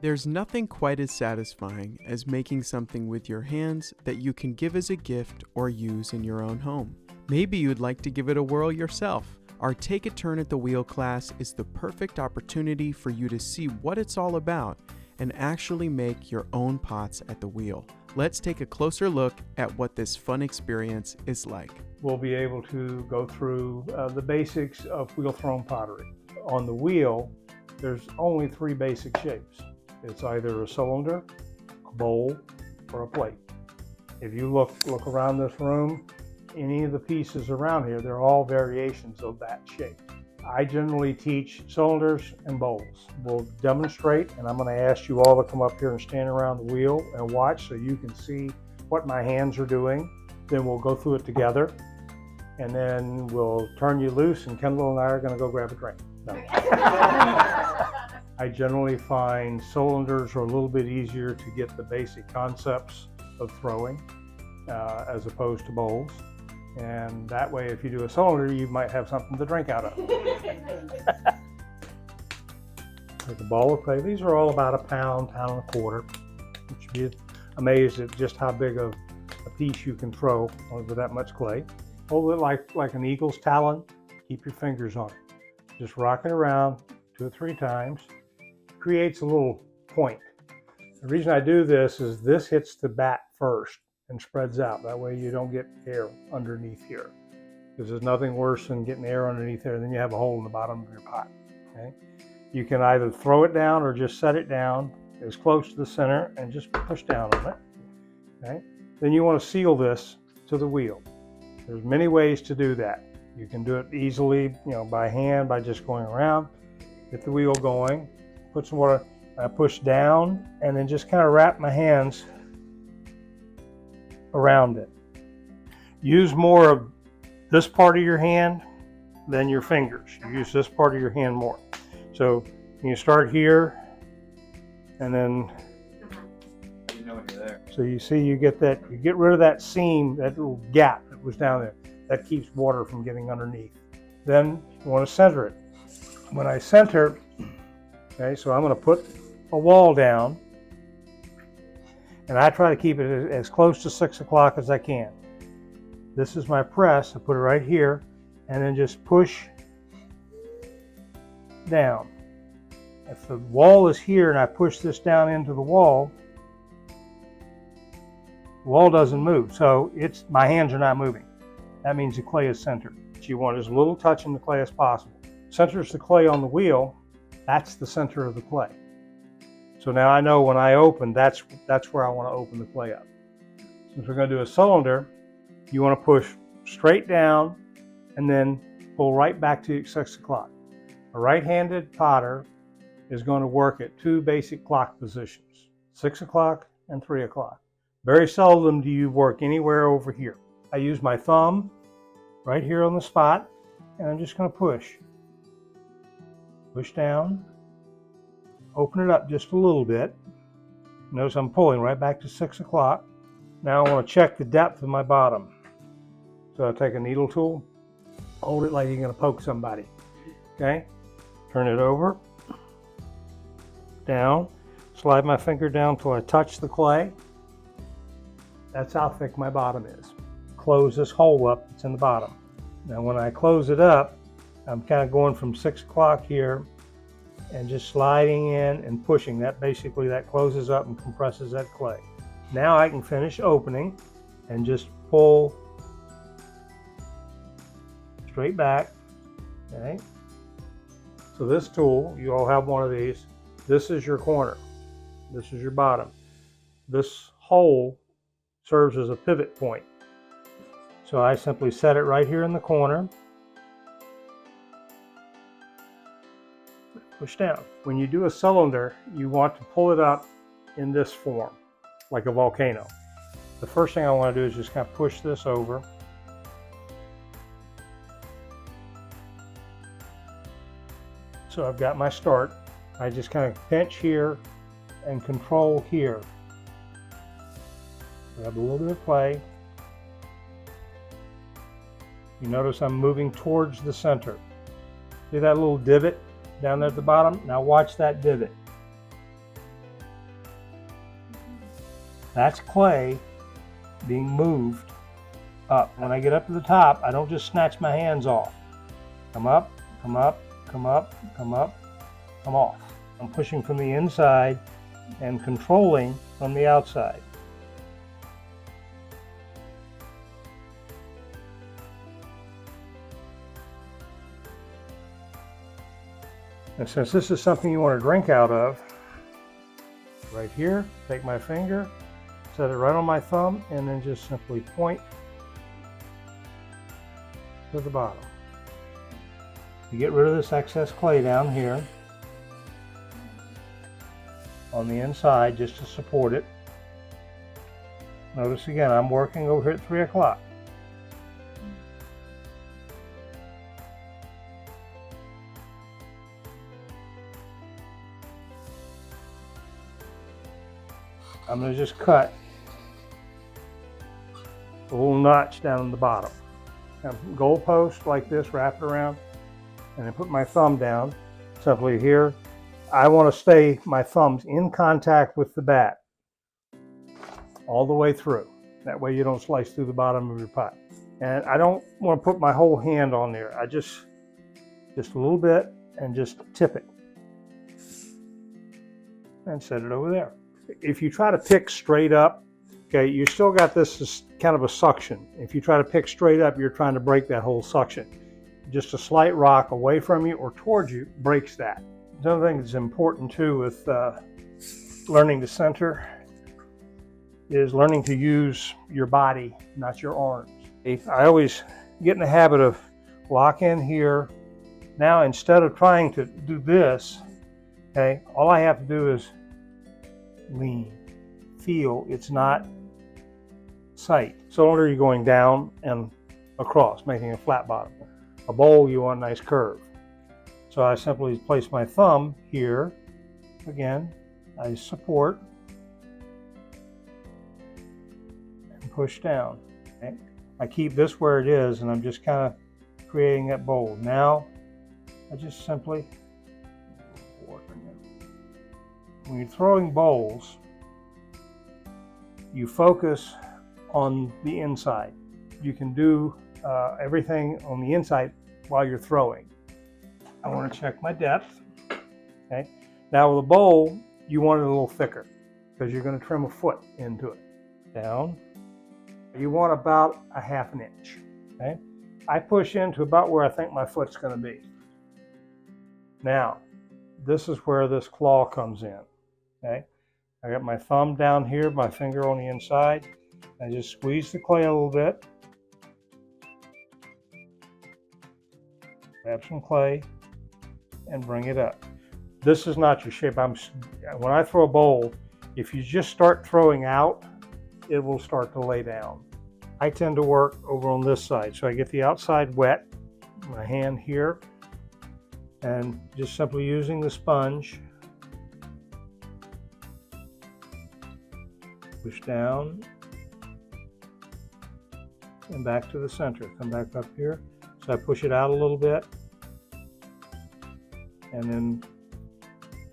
There's nothing quite as satisfying as making something with your hands that you can give as a gift or use in your own home. Maybe you'd like to give it a whirl yourself. Our Take a Turn at the Wheel class is the perfect opportunity for you to see what it's all about and actually make your own pots at the wheel. Let's take a closer look at what this fun experience is like. We'll be able to go through the basics of wheel-thrown pottery. On the wheel, there's only three basic shapes. It's either a cylinder, a bowl, or a plate. If you look around this room, any of the pieces around here, they're all variations of that shape. I generally teach cylinders and bowls. We'll demonstrate, and I'm going to ask you all to come up here and stand around the wheel and watch so you can see what my hands are doing. Then we'll go through it together, and then we'll turn you loose, and Kendall and I are going to go grab a drink. No. I generally find cylinders are a little bit easier to get the basic concepts of throwing as opposed to bowls. And that way, if you do a cylinder, you might have something to drink out of. With the ball of clay, these are all about a pound, pound and a quarter. You should be amazed at just how big of a piece you can throw with that much clay. Hold it like an eagle's talon. Keep your fingers on it. Just rock it around 2 or 3 times. Creates a little point. The reason I do this is this hits the bat first and spreads out. That way you don't get air underneath here. Because there's nothing worse than getting air underneath there, then you have a hole in the bottom of your pot. Okay? You can either throw it down or just set it down as close to the center and just push down on it. Okay? Then you want to seal this to the wheel. There's many ways to do that. You can do it easily, by hand, by just going around. Get the wheel going, put some water, push down, and then just kind of wrap my hands around it. Use more of this part of your hand than your fingers. Use this part of your hand more. So you start here, and then so you see you get rid of that seam, that little gap that was down there. That keeps water from getting underneath. Then you want to center it. When I center, okay, so I'm going to put a wall down, and I try to keep it as close to 6 o'clock as I can. This is my press. I put it right here, and then just push down. If the wall is here and I push this down into the wall doesn't move, so my hands are not moving. That means the clay is centered. So you want as little touch in the clay as possible. Centers the clay on the wheel, that's the center of the clay. So now I know when I open, that's where I want to open the clay up. Since we're going to do a cylinder, you want to push straight down and then pull right back to 6 o'clock. A right-handed potter is going to work at 2 basic clock positions, 6 o'clock and 3 o'clock. Very seldom do you work anywhere over here. I use my thumb right here on the spot, and I'm just going to push. Push down, open it up just a little bit. Notice I'm pulling right back to 6 o'clock. Now I want to check the depth of my bottom. So I take a needle tool, hold it like you're going to poke somebody. Okay? Turn it over, down, slide my finger down till I touch the clay. That's how thick my bottom is. Close this hole up that's in the bottom. Now when I close it up, I'm kind of going from 6 o'clock here and just sliding in and pushing. That closes up and compresses that clay. Now I can finish opening and just pull straight back. Okay. So this tool, you all have one of these. This is your corner. This is your bottom. This hole serves as a pivot point. So I simply set it right here in the corner. Push down. When you do a cylinder, you want to pull it up in this form, like a volcano. The first thing I want to do is just kind of push this over. So I've got my start. I just kind of pinch here and control here. Grab a little bit of clay. You notice I'm moving towards the center. See that little divot down there at the bottom? Now watch that divot. That's clay being moved up. When I get up to the top, I don't just snatch my hands off. Come up, come up, come up, come up, come off. I'm pushing from the inside and controlling from the outside. And since this is something you want to drink out of, right here, take my finger, set it right on my thumb, and then just simply point to the bottom. You get rid of this excess clay down here on the inside just to support it. Notice again, I'm working over here at 3 o'clock. I'm going to just cut a little notch down the bottom. Gold post like this, wrap it around, and then put my thumb down. Simply here, I want to stay my thumbs in contact with the bat all the way through. That way you don't slice through the bottom of your pot. And I don't want to put my whole hand on there. I just a little bit and just tip it and set it over there. If you try to pick straight up, okay, you still got this as kind of a suction. If you try to pick straight up, you're trying to break that whole suction. Just a slight rock away from you or towards you breaks that. Another thing that's important too with learning to center is learning to use your body, not your arms. I always get in the habit of lock in here. Now instead of trying to do this, okay, all I have to do is lean, feel. It's not sight. So are you going down and across, making a flat bottom. A bowl, you want a nice curve. So I simply place my thumb here. Again, I support and push down. Okay? I keep this where it is, and I'm just kind of creating that bowl. Now, I just simply, when you're throwing bowls, you focus on the inside. You can do everything on the inside while you're throwing. I want to check my depth. Okay. Now with a bowl, you want it a little thicker because you're going to trim a foot into it. Down. You want about a ½ an inch. Okay. I push into about where I think my foot's going to be. Now, this is where this claw comes in. Okay. I got my thumb down here, my finger on the inside. I just squeeze the clay a little bit. Grab some clay and bring it up. This is not your shape. When I throw a bowl, if you just start throwing out, it will start to lay down. I tend to work over on this side. So I get the outside wet, my hand here, and just simply using the sponge, push down and back to the center. Come back up here. So I push it out a little bit and then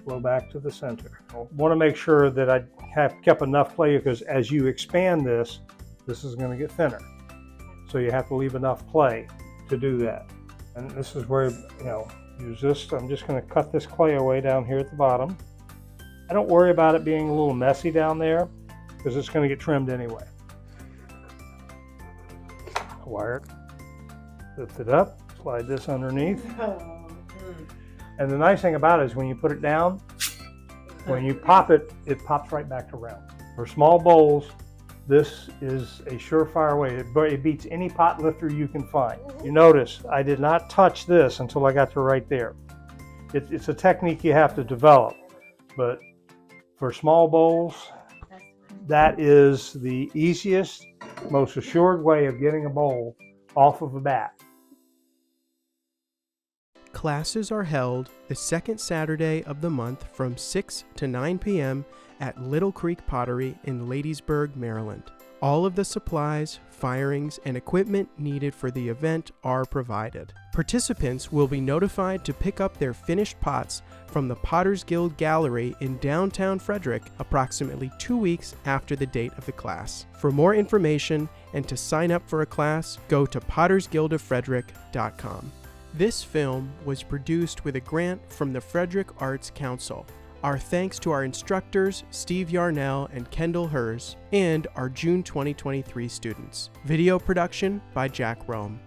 flow back to the center. I want to make sure that I have kept enough clay because as you expand this is going to get thinner. So you have to leave enough clay to do that. And this is where, use this. I'm just going to cut this clay away down here at the bottom. I don't worry about it being a little messy down there because it's going to get trimmed anyway. Wire it. Lift it up, slide this underneath. And the nice thing about it is when you put it down, when you pop it, it pops right back around. For small bowls, this is a surefire way. It beats any pot lifter you can find. You notice I did not touch this until I got to right there. It's a technique you have to develop, but for small bowls, that is the easiest, most assured way of getting a bowl off of a bat. Classes are held the second Saturday of the month from 6 to 9 p.m. at Little Creek Pottery in Ladysburg, Maryland. All of the supplies, firings, and equipment needed for the event are provided. Participants will be notified to pick up their finished pots from the Potter's Guild Gallery in downtown Frederick approximately 2 weeks after the date of the class. For more information and to sign up for a class, go to pottersguildoffrederick.com. This film was produced with a grant from the Frederick Arts Council. Our thanks to our instructors, Steve Yarnell and Kendall Hers, and our June 2023 students. Video production by Jack Rome.